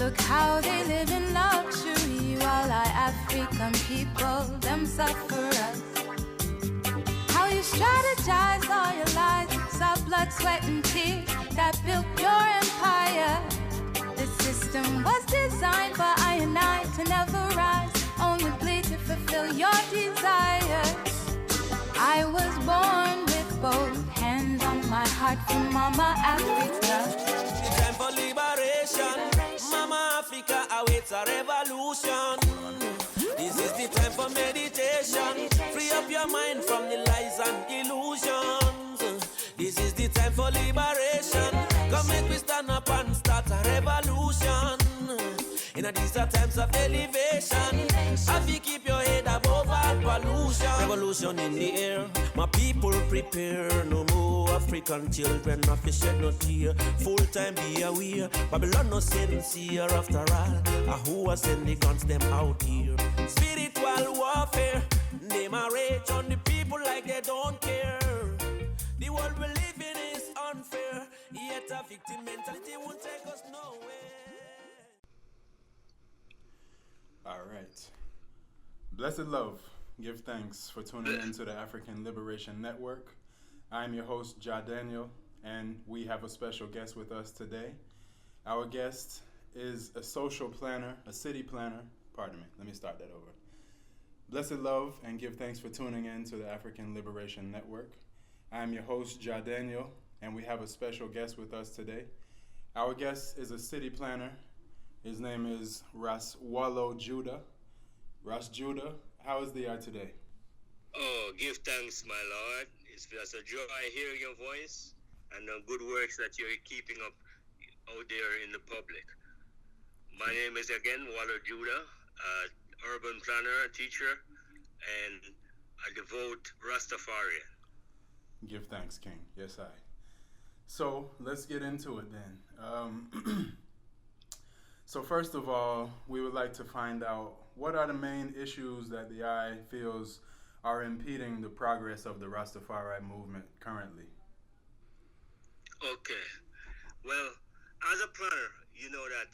Look how they live in luxury while our African people, them suffer us. How you strategize all your lies, it's our blood, sweat and tears that built your empire. The system was designed for I and I to never rise, only bleed to fulfill your desires. I was born with both hands on my heart from Mama Africa. The time for liberation, Mama Africa awaits a revolution. This is the time for meditation. Free up your mind from the lies and illusions. This is the time for liberation. Come make we stand up and start a revolution. In these are times of elevation. Have you keep your head above all pollution. Revolution in the air. My people prepare. No more African children. Not to shed no tear. Full time be aware. Babylon no sincere after all. Who was send the guns them out here? Spiritual warfare. They may rage on the people like they don't care. The world we live in is unfair. Yet a victim mentality won't take us nowhere. All right. Blessed love, give thanks for tuning in to the African Liberation Network. I'm your host, Ja Daniel, and we have a special guest with us today. Our guest is a social planner, a city planner. Pardon me, let me start that over. Blessed love and give thanks for tuning in to the African Liberation Network. I'm your host, Ja Daniel, and we have a special guest with us today. Our guest is a city planner. His name is Ras Wallo Judah. Ras Judah, how is the eye today? Oh, give thanks, my Lord. It's just a joy hearing your voice and the good works that you're keeping up out there in the public. My name is again Wallo Judah, urban planner, teacher, and a devout Rastafarian. Give thanks, King. Yes, I. So let's get into it then. So first of all, we would like to find out what are the main issues that the eye feels are impeding the progress of the Rastafari movement currently. Okay. Well, as a planner, you know that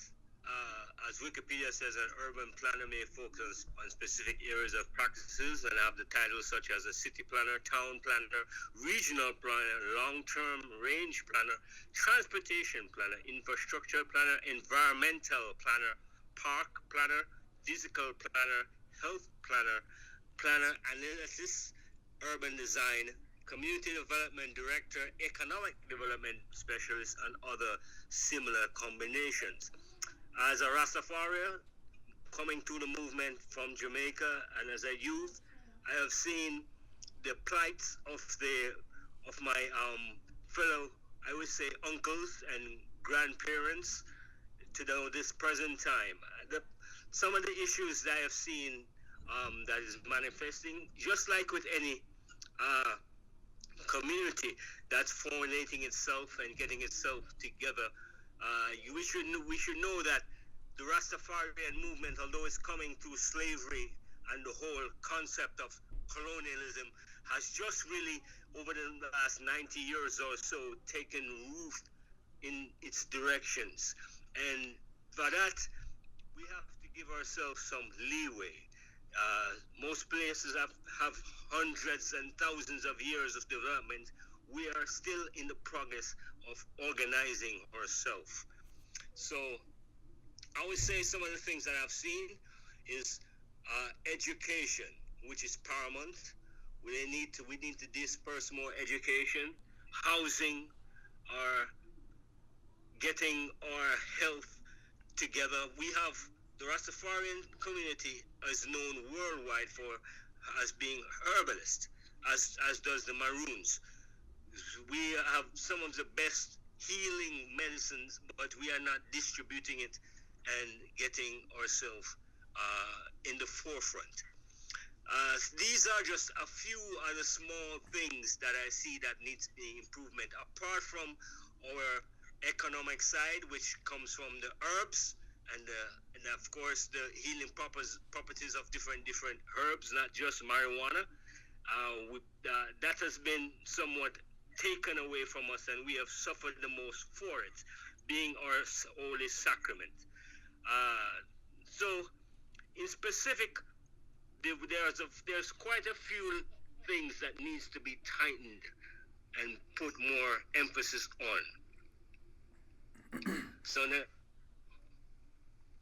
as Wikipedia says, an urban planner may focus on specific areas of practices and have the titles such as a city planner, town planner, regional planner, long-term range planner, transportation planner, infrastructure planner, environmental planner, park planner, physical planner, health planner, analysis, urban design, community development director, economic development specialist, and other similar combinations. As a Rastafarian, coming to the movement from Jamaica, and as a youth, I have seen the plight of my fellow, I would say, uncles and grandparents to this present time. Some of the issues that I have seen that is manifesting, just like with any community that's formulating itself and getting itself together. We should know that the Rastafarian movement, although it's coming through slavery and the whole concept of colonialism, has just really, over the last 90 years or so, taken root in its directions. And for that, we have to give ourselves some leeway. Most places have hundreds and thousands of years of development. We are still in the progress of organizing ourselves. So I would say some of the things that I've seen is education, which is paramount. We need to disperse more education, housing, or getting our health together. We have the Rastafarian community is known worldwide as being herbalist, as does the Maroons. We have some of the best healing medicines, but we are not distributing it and getting ourselves in the forefront. These are just a few of the small things that I see that needs the improvement, apart from our economic side, which comes from the herbs and of course the healing properties of different herbs, not just marijuana. That has been somewhat taken away from us, and we have suffered the most for it, being our holy sacrament. So, in specific, there's quite a few things that needs to be tightened and put more emphasis on. So now,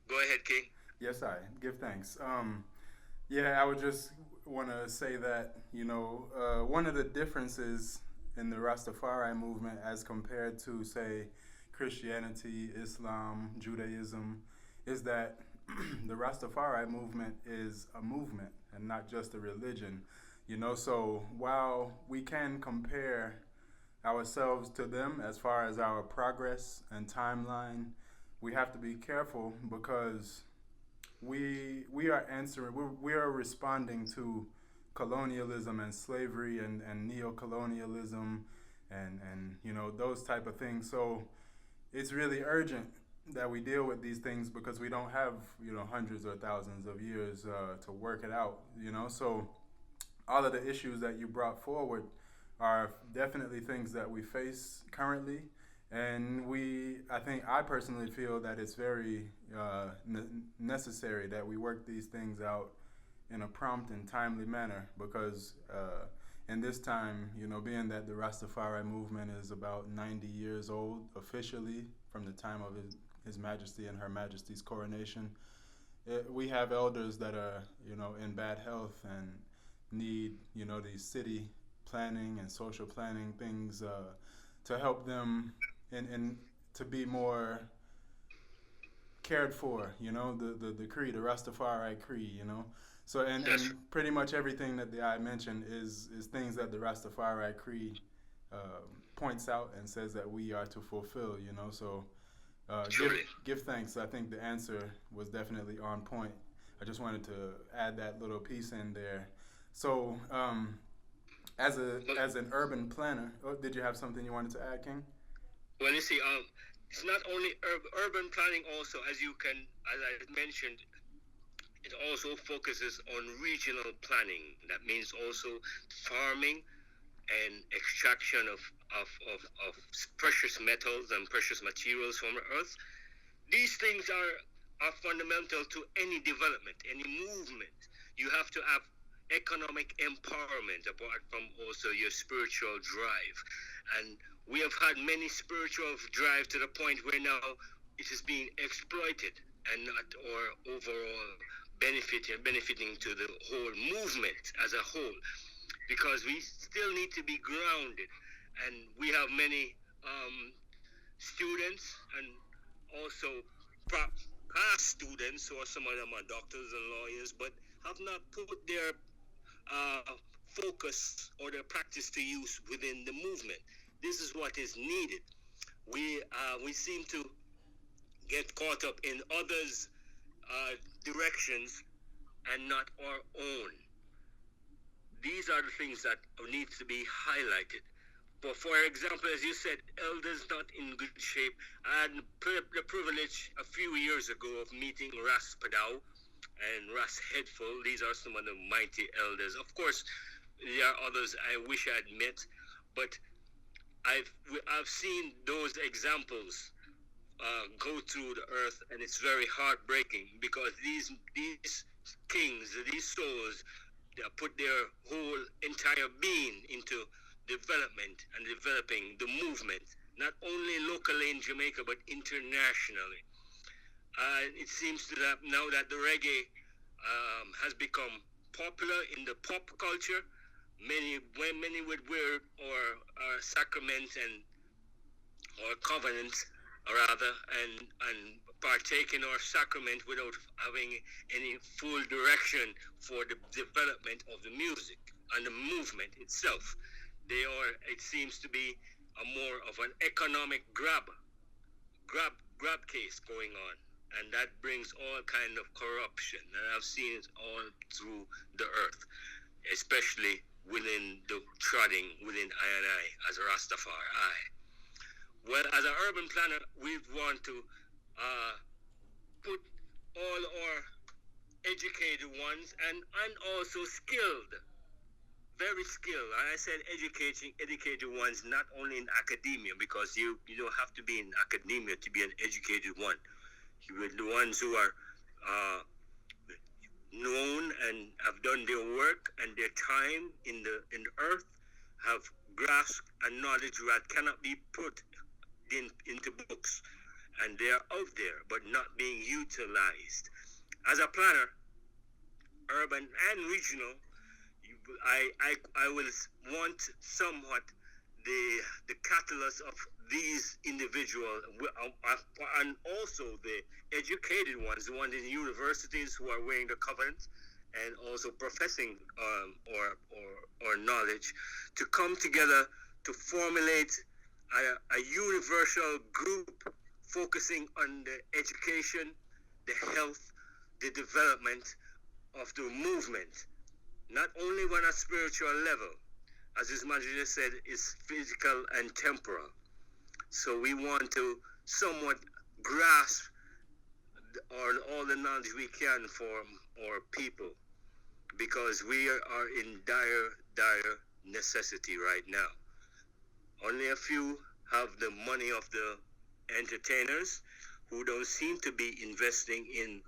go ahead, King. Yes, I give thanks. Yeah, I would just want to say that, one of the differences in the Rastafari movement as compared to, say, Christianity, Islam, Judaism, is that the Rastafari movement is a movement and not just a religion. So while we can compare ourselves to them as far as our progress and timeline, we have to be careful because we are answering, we are responding to colonialism and slavery and neo-colonialism and those type of things. So it's really urgent that we deal with these things because we don't have hundreds or thousands of years to work it out. So all of the issues that you brought forward are definitely things that we face currently, and I personally feel that it's very necessary that we work these things out in a prompt and timely manner because in this time, being that the Rastafari movement is about 90 years old officially from the time of His Majesty and Her Majesty's coronation, we have elders that are, in bad health and need, these city planning and social planning things to help them and to be more cared for, the creed, the Rastafari creed, So and pretty much everything that I mentioned is things that the Rastafari creed points out and says that we are to fulfill, So give thanks. I think the answer was definitely on point. I just wanted to add that little piece in there. So as an urban planner, did you have something you wanted to add, King? Well, you see, it's not only urban planning. Also, as I mentioned, it also focuses on regional planning. That means also farming and extraction of precious metals and precious materials from the earth. These things are fundamental to any development, any movement. You have to have economic empowerment apart from also your spiritual drive. And we have had many spiritual drive to the point where now it is being exploited and not or overall benefiting to the whole movement as a whole, because we still need to be grounded, and we have many students and also past students, or some of them are doctors and lawyers, but have not put their focus or their practice to use within the movement. This is what is needed. We seem to get caught up in others' directions and not our own. These are the things that need to be highlighted. But for example, as you said, elders not in good shape. I had the privilege a few years ago of meeting Ras Padau and Ras Headful. These are some of the mighty elders. Of course, there are others I wish I had met, but I've seen those examples go through the earth, and it's very heartbreaking because these kings, these souls, they put their whole entire being into development and developing the movement, not only locally in Jamaica but internationally. It seems that now that the reggae has become popular in the pop culture, many would wear or sacrament or covenant rather and partake in our sacrament without having any full direction for the development of the music and the movement itself. It seems to be a more of an economic grab case going on, and that brings all kind of corruption, and I've seen it all through the earth, especially within the trodding within I as a Rastafari. Well, as an urban planner, we want to put all our educated ones and also skilled, very skilled. And I said educated ones, not only in academia, because you don't have to be in academia to be an educated one. The ones who are known and have done their work and their time in the earth, have grasped and knowledge that cannot be put into books, and they are out there but not being utilized. As a planner, urban and regional, I will want somewhat the catalyst of these individuals, and also the educated ones, the ones in universities who are wearing the covenant and also professing or knowledge, to come together to formulate a universal group focusing on the education, the health, the development of the movement, not only on a spiritual level, as His Majesty said, is physical and temporal. So we want to somewhat grasp all the knowledge we can for our people, because we are in dire necessity right now. Only a few have the money of the entertainers who don't seem to be investing in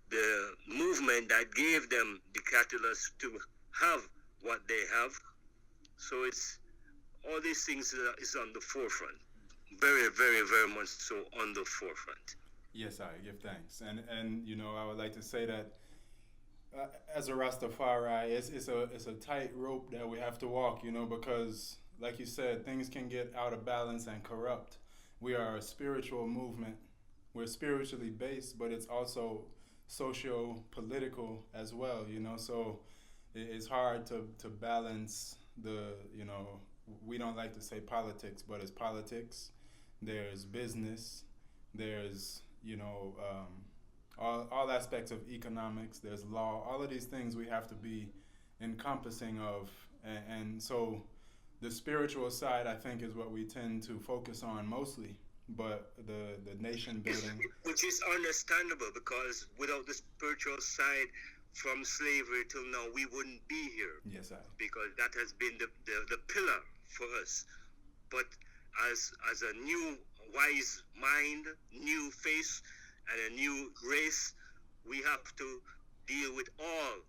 the movement that gave them the catalyst to have what they have. So it's all these things is on the forefront, very, very, very much so on the forefront. Yes, I give thanks, and you know, I would like to say that as a Rastafari, it's a tight rope that we have to walk, you know, because like you said, things can get out of balance and corrupt. We are a spiritual movement. We're spiritually based, but it's also socio-political as well, you know, so it's hard to balance the, you know, we don't like to say politics, but it's politics. There's business. There's, you know, all aspects of economics. There's law. All of these things we have to be encompassing of. And so the spiritual side, I think, is what we tend to focus on mostly. But the nation building, which is understandable, because without the spiritual side from slavery till now, we wouldn't be here. Yes, because that has been the pillar for us. But as a new wise mind, new face, and a new race, we have to deal with all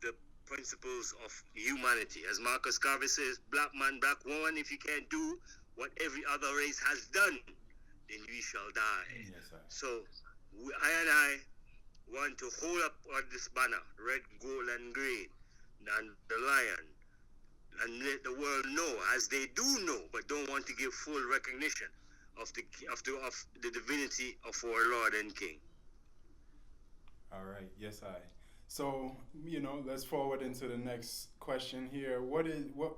the principles of humanity. As Marcus Garvey says, black man, black woman, if you can't do what every other race has done, then we shall die. Yes, sir. So I want to hold up this banner, red, gold, and green, and the lion, and let the world know, as they do know, but don't want to give full recognition of the divinity of our Lord and King. All right. Yes, I. So, you know, let's forward into the next question here. What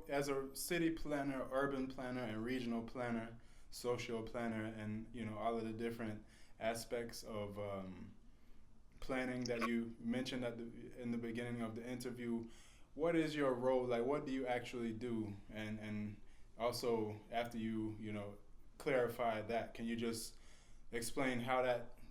as a city planner, urban planner, and regional planner, social planner, and, you know, all of the different aspects of planning that you mentioned in the beginning of the interview, what is your role? Like, what do you actually do? And also, after you know, clarify that, can you just explain how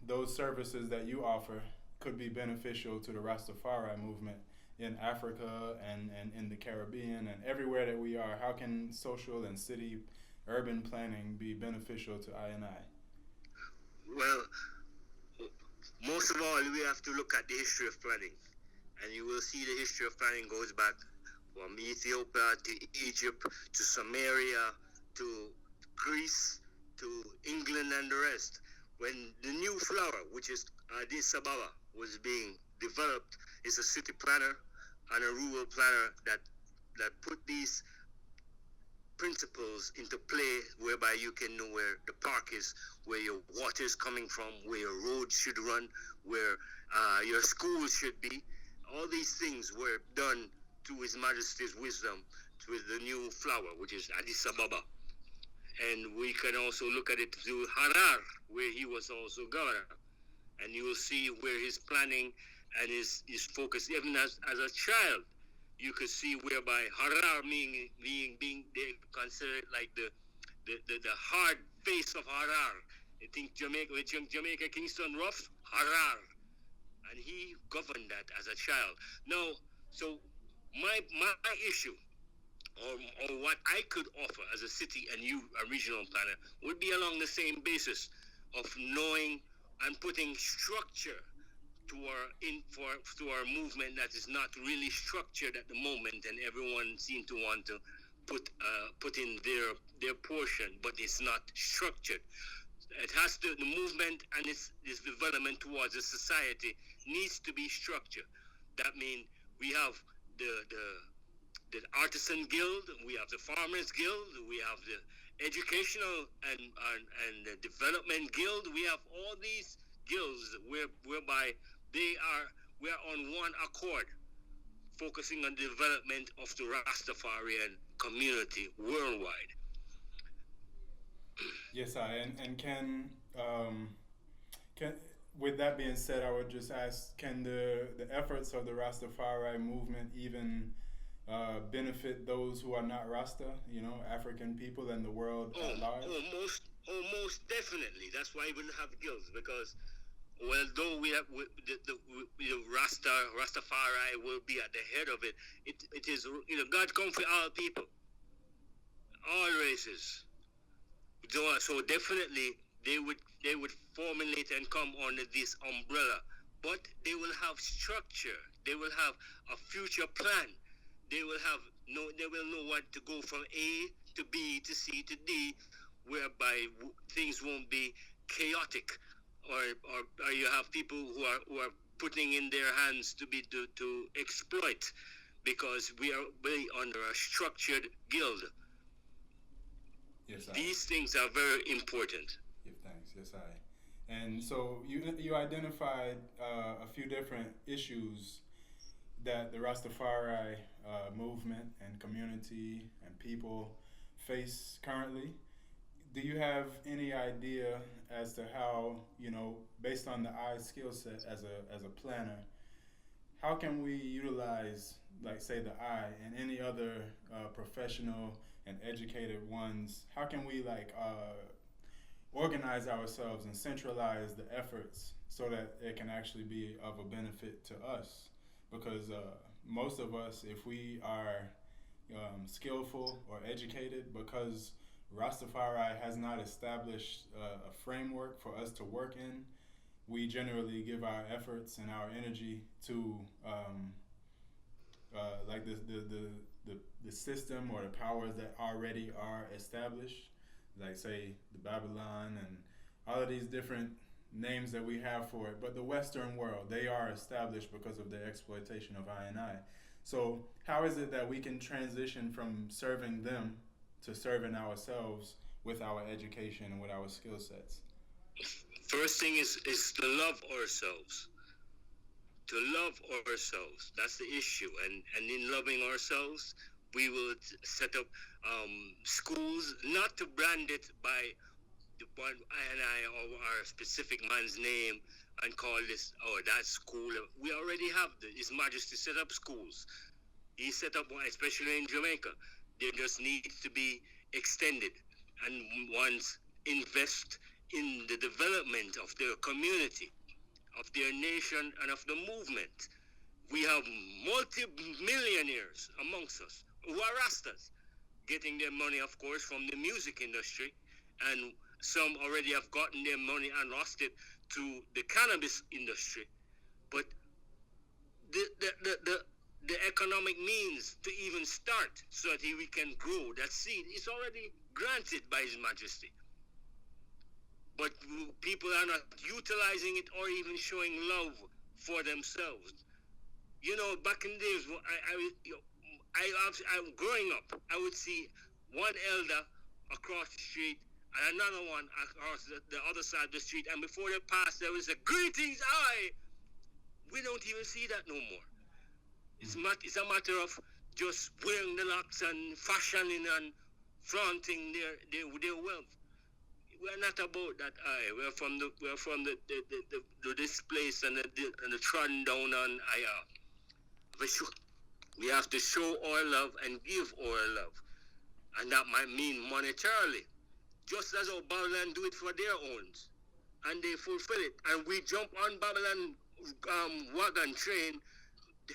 those services that you offer could be beneficial to the Rastafari movement in Africa and in the Caribbean and everywhere that we are? How can social and city urban planning be beneficial to I&I? Well, most of all, we have to look at the history of planning. And you will see the history of planning goes back from Ethiopia to Egypt to Samaria to Greece to England and the rest. When the new flower, which is Addis Ababa, was being developed, is a city planner and a rural planner that put these principles into play, whereby you can know where the park is, where your water is coming from, where your roads should run, where your schools should be. All these things were done through His Majesty's wisdom with the new flower, which is Addis Ababa. And we can also look at it through Harar, where he was also governor. And you will see where his planning and his focus, even as a child, you could see whereby Harar being they consider it like the hard face of Harar. I think Jamaica Kingston Rough, Harar. And he governed that as a child. Now, so my issue, or what I could offer as a city and a regional planner, would be along the same basis of knowing and and putting structure to our movement that is not really structured at the moment, and everyone seems to want to put in their portion, but it's not structured. It has to, the movement and its development towards a society needs to be structured. That means we have the artisan guild, we have the farmers guild, we have the educational and the development guild. We have all these guilds whereby we are on one accord, focusing on the development of the Rastafarian community worldwide. Yes, and can with that being said, I would just ask, can the efforts of the Rastafari movement even benefit those who are not Rasta, African people and the world at large? Most definitely. That's why we have guilds, because although we have the Rastafari will be at the head of it, it is, God come for all people, all races. So definitely they would formulate and come under this umbrella, but they will have structure. They will have a future plan. They will know what to go from A to B to C to D, whereby things won't be chaotic, or you have people who are putting in their hands to exploit, because we are really under a structured guild. Yes, these things are very important. Give thanks. Yes, I. And so you identified a few different issues that the Rastafari movement and community and people face currently. Do you have any idea as to how, based on the I skill set as a planner, how can we utilize, like, say, the I and any other professional and educated ones? How can we organize ourselves and centralize the efforts so that it can actually be of a benefit to us? Because most of us, if we are skillful or educated, because Rastafari has not established a framework for us to work in, we generally give our efforts and our energy to the system or the powers that already are established, like, say, the Babylon and all of these different names that we have for it. But the Western world, they are established because of their exploitation of I&I. So how is it that we can transition from serving them to serving ourselves with our education and with our skill sets? First thing is to love ourselves. To love ourselves. That's the issue. And in loving ourselves, we will set up schools, not to brand it by the one I or our specific man's name and call this, that school. We already have His Majesty set up schools. He set up one, especially in Jamaica. They just need to be extended, and once invest in the development of their community, of their nation, and of the movement. We have multi-millionaires amongst us who are Rastas, getting their money, of course, from the music industry, and some already have gotten their money and lost it to the cannabis industry. But the economic means to even start so that we can grow that seed is already granted by His Majesty. But people are not utilizing it or even showing love for themselves. Back in the days, I'm growing up, I would see one elder across the street and another one across the other side of the street, and before they passed, there was a greetings, aye. We don't even see that no more. It's a matter of just wearing the locks and fashioning and flaunting their wealth. We're not about that. We're from this place and the trodden down on. We have to show our love and give our love, and that might mean monetarily, just as how Babylon do it for their own, and they fulfill it, and we jump on Babylon wagon train,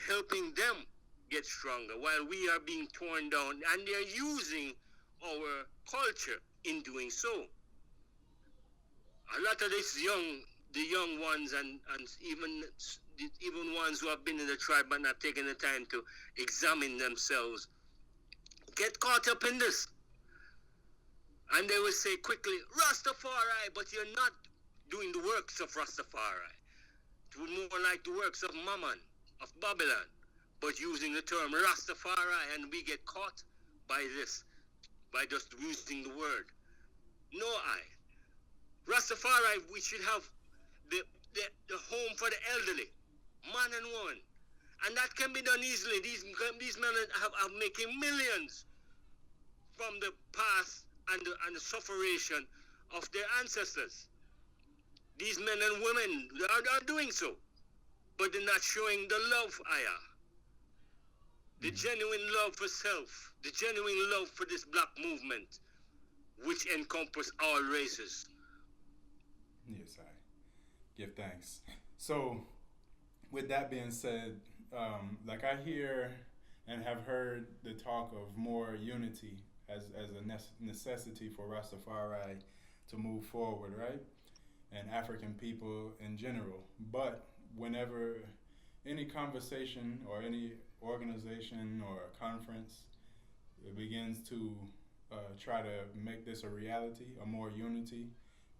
helping them get stronger while we are being torn down, and they're using our culture in doing so. A lot of these young the young ones and even ones who have been in the tribe but not taking the time to examine themselves get caught up in this. And they will say quickly, Rastafari, but you're not doing the works of Rastafari. It would more like the works of Mammon, of Babylon, but using the term Rastafari, and we get caught by this, by just using the word. No, Rastafari, we should have the home for the elderly, man and woman. And that can be done easily. These men are making millions from the past and the sufferation of their ancestors. These men and women are doing so, but they're not showing the love, the genuine love for self, the genuine love for this black movement, which encompasses all races. Yes, I give thanks. So, with that being said, like I hear and have heard the talk of more unity as a necessity for Rastafari to move forward, right? And African people in general. But whenever any conversation or any organization or conference begins to try to make this a reality, a more unity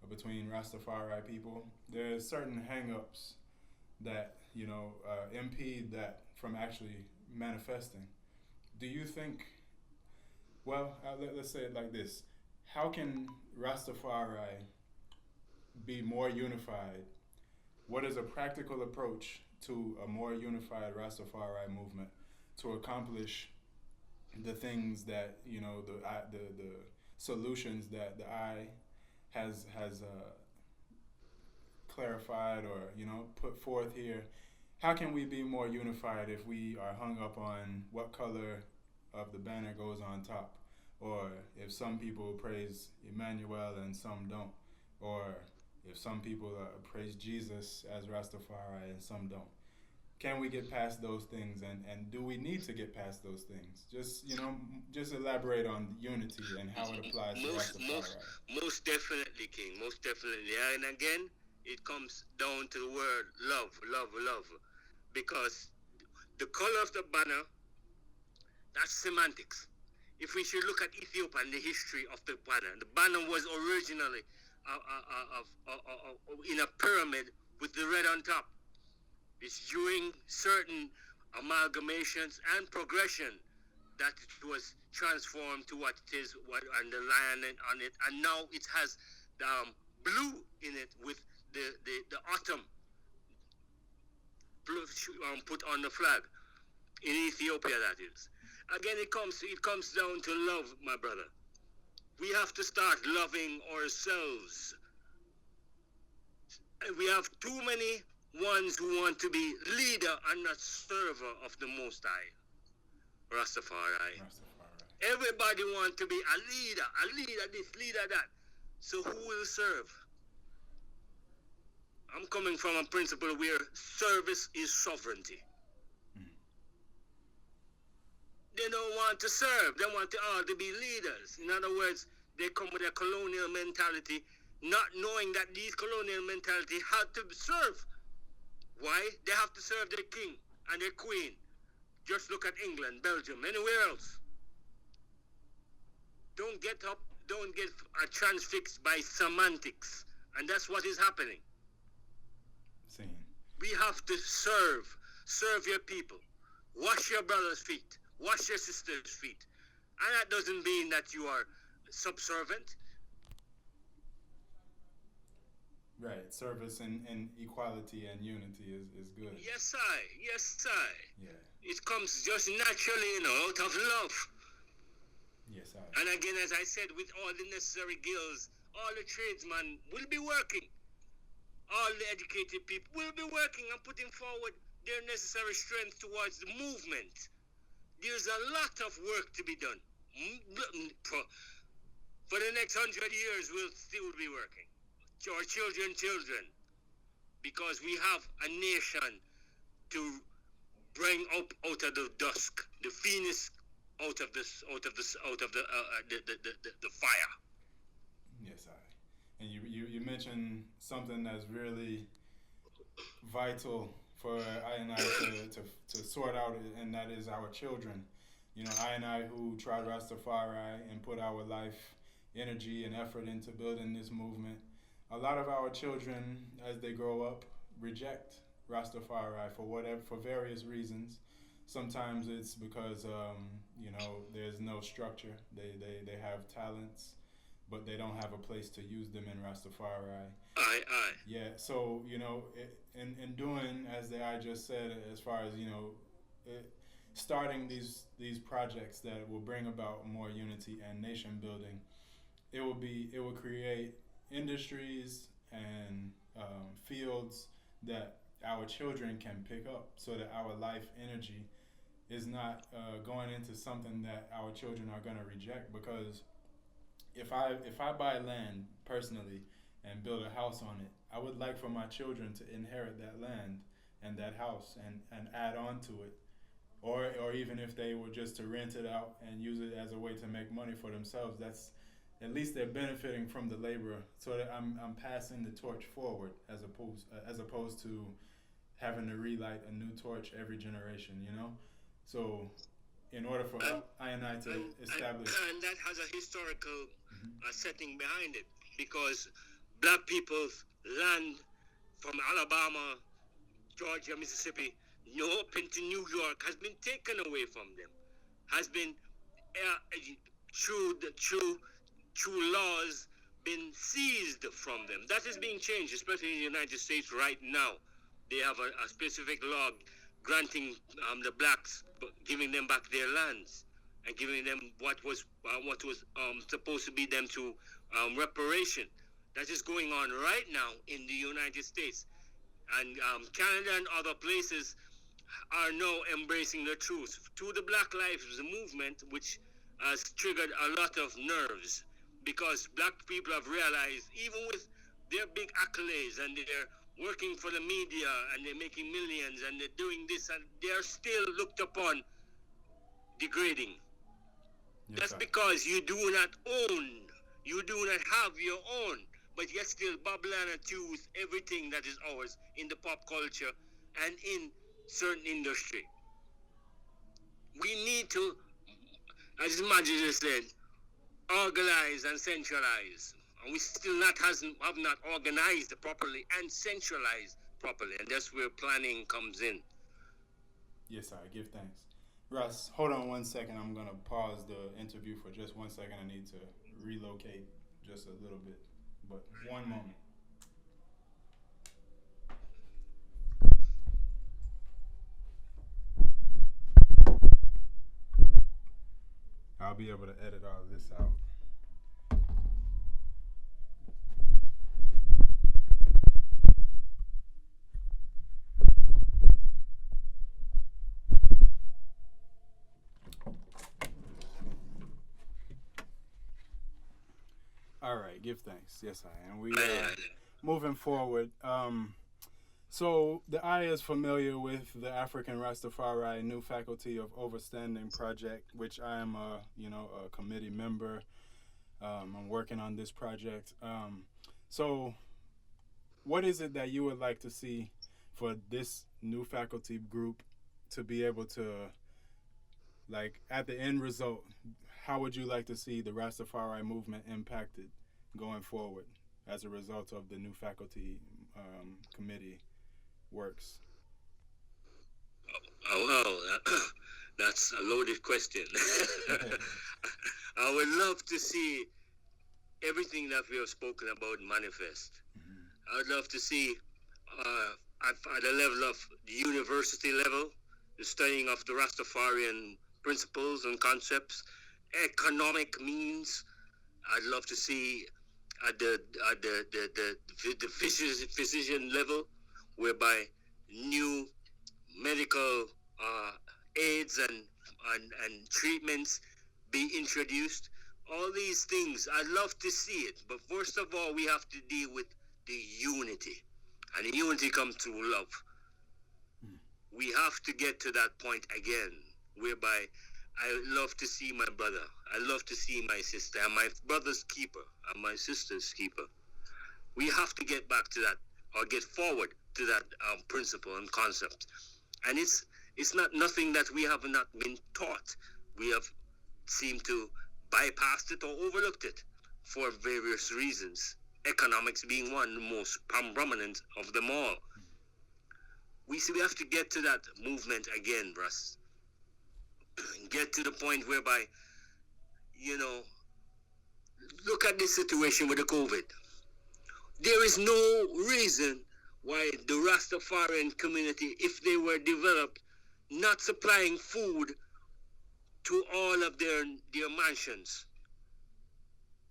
between Rastafari people, there's certain hang-ups that impede that from actually manifesting. Do you think, well, let's say it like this, how can Rastafari be more unified? What is a practical approach to a more unified Rastafari movement to accomplish the things that, the solutions that the I has clarified or, put forth here? How can we be more unified if we are hung up on what color of the banner goes on top? Or if some people praise Emmanuel and some don't? Or if some people praise Jesus as Rastafari and some don't? Can we get past those things, and do we need to get past those things? Just elaborate on unity and how it applies to Rastafari. Most definitely, King, most definitely. And again, it comes down to the word love, love, love. Because the color of the banner, that's semantics. If we should look at Ethiopia and the history of the banner was originally in a pyramid with the red on top. It's during certain amalgamations and progression that it was transformed to what it is, and the lion on it, and now it has blue in it with the autumn put on the flag in Ethiopia. That is. Again, it comes down to love, my brother. We have to start loving ourselves. We have too many ones who want to be leader and not server of the Most High, Rastafari. Everybody wants to be a leader this, leader that. So who will serve? I'm coming from a principle where service is sovereignty. They don't want to serve. They want to all to be leaders. In other words, they come with a colonial mentality, not knowing that these colonial mentality had to serve. Why? They have to serve their king and their queen. Just look at England, Belgium, anywhere else. Don't get transfixed by semantics. And that's what is happening. We have to serve your people. Wash your brother's feet. Wash your sister's feet. And that doesn't mean that you are subservient. Right. Service and equality and unity is good. Yes, I. Yeah. It comes just naturally, out of love. Yes, I. And again, as I said, with all the necessary guilds, all the tradesmen will be working. All the educated people will be working and putting forward their necessary strength towards the movement. There's a lot of work to be done. For the next 100 years, we'll still be working. Our children, because we have a nation to bring up out of the dusk, the phoenix out of the fire. Yes, I. And you you mentioned something that's really vital for I and I to sort out, and that is our children. You know, I and I who tried Rastafari and put our life, energy, and effort into building this movement. A lot of our children, as they grow up, reject Rastafari for various reasons. Sometimes it's because there's no structure. They have talents, but they don't have a place to use them in Rastafari. Aye. Yeah, so in doing as I just said, as far as starting these projects that will bring about more unity and nation building, it will create industries and fields that our children can pick up, so that our life energy is not going into something that our children are going to reject. Because if I buy land personally and build a house on it, I would like for my children to inherit that land and that house and add on to it. Or even if they were just to rent it out and use it as a way to make money for themselves, that's at least they're benefiting from the labor. So that I'm passing the torch forward as opposed to having to relight a new torch every generation. So in order for I and I to establish, and that has a historical setting behind it, because black people's land from Alabama, Georgia, Mississippi, up into New York has been taken away from them, has been through laws been seized from them. That is being changed, especially in the United States right now. They have a specific law granting the blacks, giving them back their lands and giving them what was supposed to be them to reparation. That is going on right now in the United States. And Canada and other places are now embracing the truth. To the Black Lives Movement, which has triggered a lot of nerves, because black people have realized, even with their big accolades and they're working for the media and they're making millions and they're doing this, and they're still looked upon degrading. Yes, that's because you do not have your own, but yet still bubble and choose everything that is ours in the pop culture and in certain industry. We need to, as Imagine said, organize and centralize. And we still have not organized properly and centralized properly. And that's where planning comes in. Yes, I give thanks. Russ, hold on 1 second. I'm going to pause the interview for just 1 second. I need to relocate just a little bit. But 1 moment. I'll be able to edit all this out. All right, give thanks. Yes, I am. We moving forward. So the I is familiar with the African Rastafari New Faculty of Overstanding project, which I am a committee member. I'm working on this project. So what is it that you would like to see for this new faculty group to be able to, like, at the end result, how would you like to see the Rastafari movement impacted going forward as a result of the new faculty committee works? Oh, well, that's a loaded question. I would love to see everything that we have spoken about manifest. I would love to see at the level of the university level, the studying of the Rastafarian principles and concepts, economic means. I'd love to see at the physician level, whereby new medical aids and treatments be introduced. All these things, I'd love to see it. But first of all, we have to deal with the unity. And the unity comes through love. We have to get to that point again, whereby I love to see my brother. I love to see my sister. I'm my brother's keeper. I'm my sister's keeper. We have to get back to that, or get forward to that principle and concept. And it's not nothing that we have not been taught. We have seemed to bypass it or overlooked it for various reasons. Economics being one, the most prominent of them all. We have to get to that movement again, Russ. Get to the point whereby, look at this situation with the COVID. There is no reason why the Rastafarian community, if they were developed, not supplying food to all of their mansions.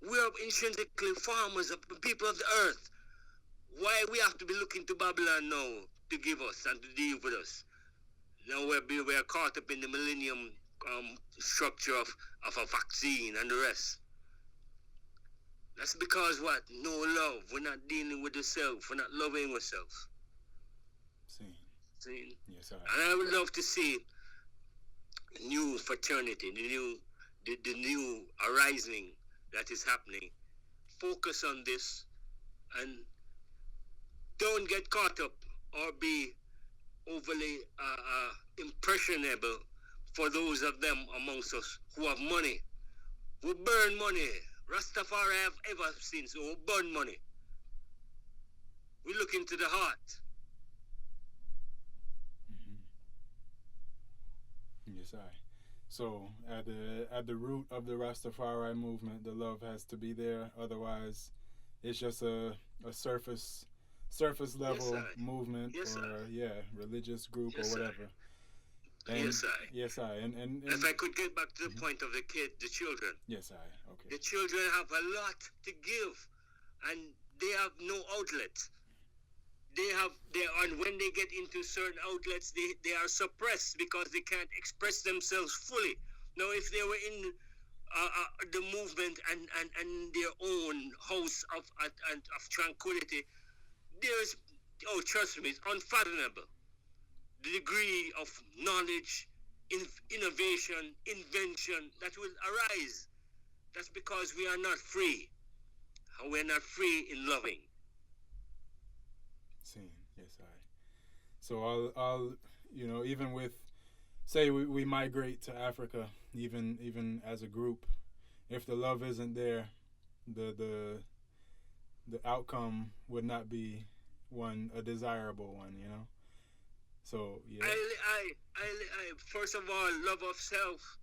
We are intrinsically farmers, people of the earth. Why we have to be looking to Babylon now to give us and to deal with us? Now we're caught up in the millennium structure of a vaccine and the rest. That's because what? No love. We're not dealing with the self. We're not loving ourselves. See? Yes, sir. And I would love to see new fraternity, the new arising that is happening. Focus on this and don't get caught up or be overly impressionable for those of them amongst us who have money, who burn money. Rastafari have ever since who burn money. We look into the heart. Yes, I. So at the root of the Rastafari movement, the love has to be there. Otherwise, it's just a surface level movement or religious group or whatever. And, yes, I. And if I could get back to the point of the children. Yes, I. Okay. The children have a lot to give, and they have no outlet. And when they get into certain outlets, they are suppressed because they can't express themselves fully. Now, if they were in the movement and their own house of tranquility, trust me, it's unfathomable. The degree of knowledge, innovation, invention that will arise. That's because we are not free. And we're not free in loving. Yes, I. So I'll even with, say we migrate to Africa, even as a group, if the love isn't there, the outcome would not be a desirable one, So yeah. I first of all, love of self.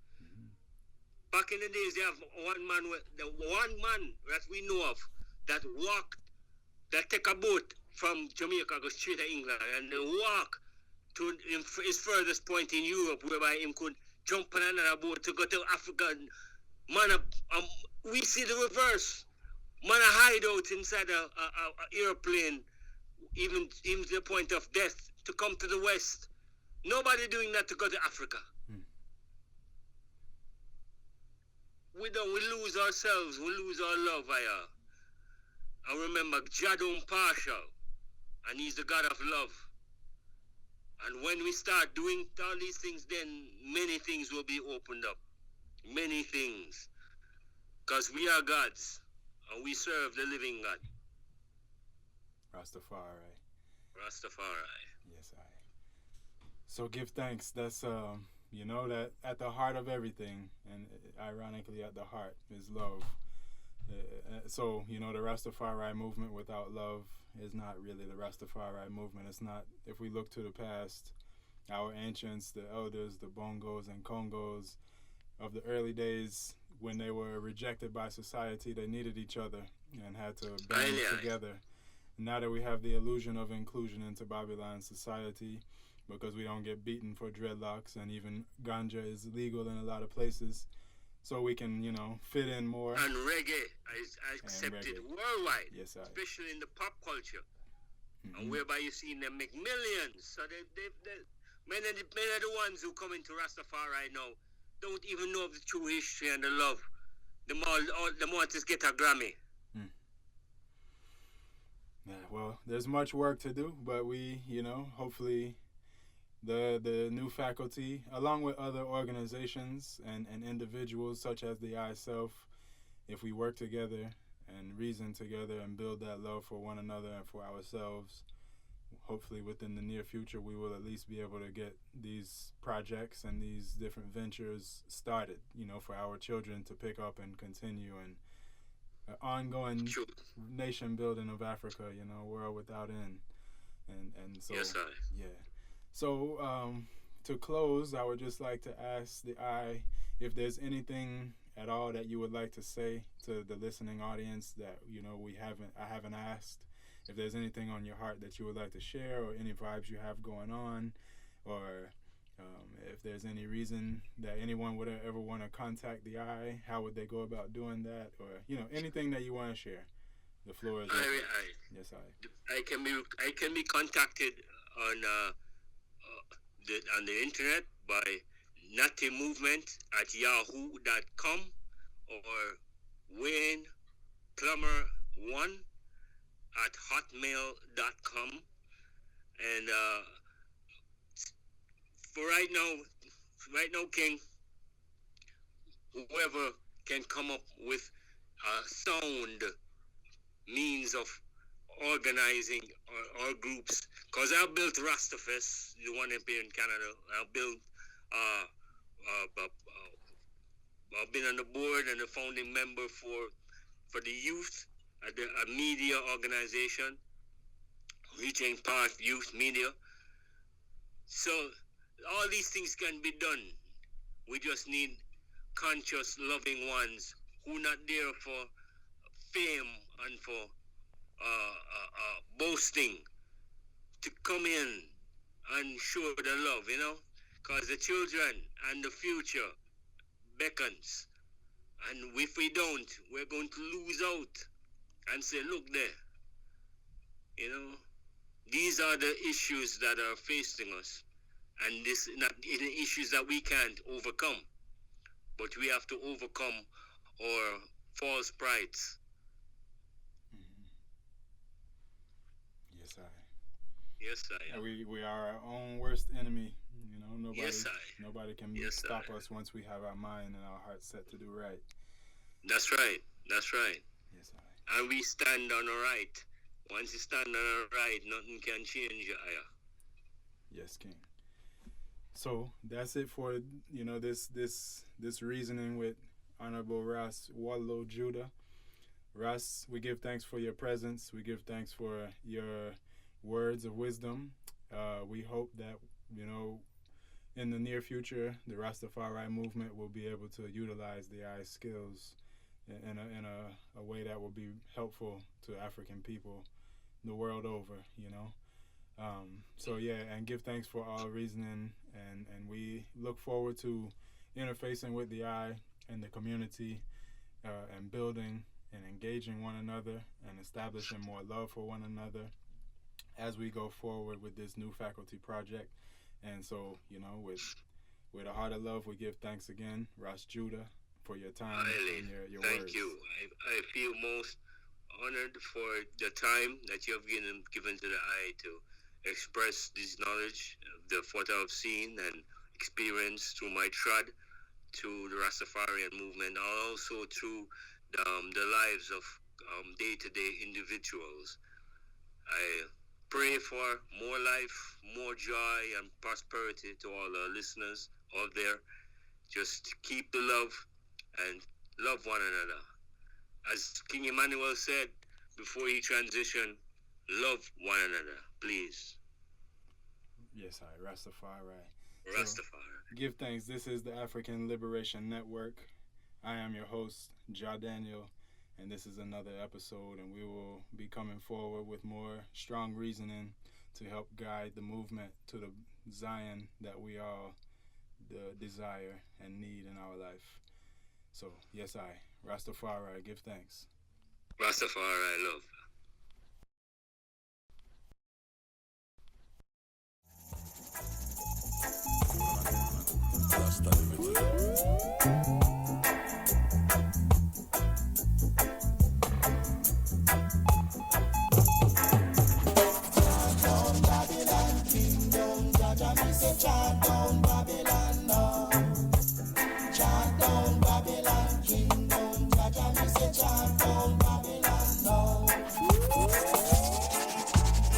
Back in the days, they have one man that we know of that take a boat from Jamaica, go straight to England, and they walk to his furthest point in Europe, whereby him could jump on another boat to go to Africa. Man, we see the reverse. Man, a hideout inside a airplane, even to the point of death, to come to the West. Nobody doing that to go to Africa. We lose ourselves, we lose our love. I remember Jah don't partial, and he's the God of love. And when we start doing all these things, then many things will be opened up. Many things. Because we are gods, and we serve the living God. Rastafari. Yes, I. So give thanks. That's that at the heart of everything, and ironically at the heart, is love. So the Rastafari movement without love is not really the Rastafari movement. It's not. If we look to the past, our ancients, the elders, the Bongos and Congos of the early days, when they were rejected by society, they needed each other and had to band together. Now that we have the illusion of inclusion into Babylon society, because we don't get beaten for dreadlocks, and even ganja is legal in a lot of places, so we can, fit in more. And reggae is accepted worldwide, yes, especially in the pop culture, and whereby you see them make millions. So many of the ones who come into Rastafari right now don't even know of the true history and the love. The more just get a Grammy. Yeah, well, there's much work to do, but we, hopefully the new faculty, along with other organizations and individuals such as the I Self, if we work together and reason together and build that love for one another and for ourselves. Hopefully within the near future we will at least be able to get these projects and these different ventures started, for our children to pick up and continue, and ongoing nation building of Africa, world without end. And so, yes, sir. Yeah. So to close, I would just like to ask the eye if there's anything at all that you would like to say to the listening audience that I haven't asked. If there's anything on your heart that you would like to share, or any vibes you have going on, or if there's any reason that anyone would ever want to contact the eye, how would they go about doing that, or anything that you want to share. The floor is open. Yes, I can be contacted on the internet by nattymovement@yahoo.com or Wayne Plummer1@hotmail.com. And for right now, King, whoever can come up with a sound means of organizing our groups, because I built Rastafest, the one up here in Canada. I built I've been on the board and a founding member for the youth at a media organization, Reaching Path Youth Media. So all these things can be done. We just need conscious, loving ones who not there for fame and for boasting, to come in and show the love, because the children and the future beckons. And if we don't, we're going to lose out and say, look there. These are the issues that are facing us. And this not issues that we can't overcome. But we have to overcome our false prides. Yes, I am. We are our own worst enemy. Nobody can stop us once we have our mind and our heart set to do right. That's right. Yes, I. And we stand on the right. Once you stand on the right, nothing can change you. Yes, King. So that's it for this reasoning with Honorable Ras Wallo Judah. Ras, we give thanks for your presence. We give thanks for your words of wisdom. We hope that in the near future the Rastafari movement will be able to utilize the eye skills in a way that will be helpful to African people the world over. And give thanks for all reasoning, and we look forward to interfacing with the eye and the community, and building and engaging one another and establishing more love for one another as we go forward with this new faculty project. And so, with a heart of love, we give thanks again, Ras Judah, for your time and your words. Thank you. I feel most honored for the time that you have given to the eye to express this knowledge of what I've seen and experienced through my trad to the Rastafarian movement, and also through the lives of day-to-day individuals. I pray for more life, more joy, and prosperity to all our listeners out there. Just keep the love and love one another. As King Emmanuel said before he transitioned, love one another, please. Yes, Rastafari. Rastafari. So, give thanks. This is the African Liberation Network. I am your host, Daniel, and this is another episode, and we will be coming forward with more strong reasoning to help guide the movement to the Zion that we all desire and need in our life. So, yes, Rastafari, give thanks. Rastafari, love.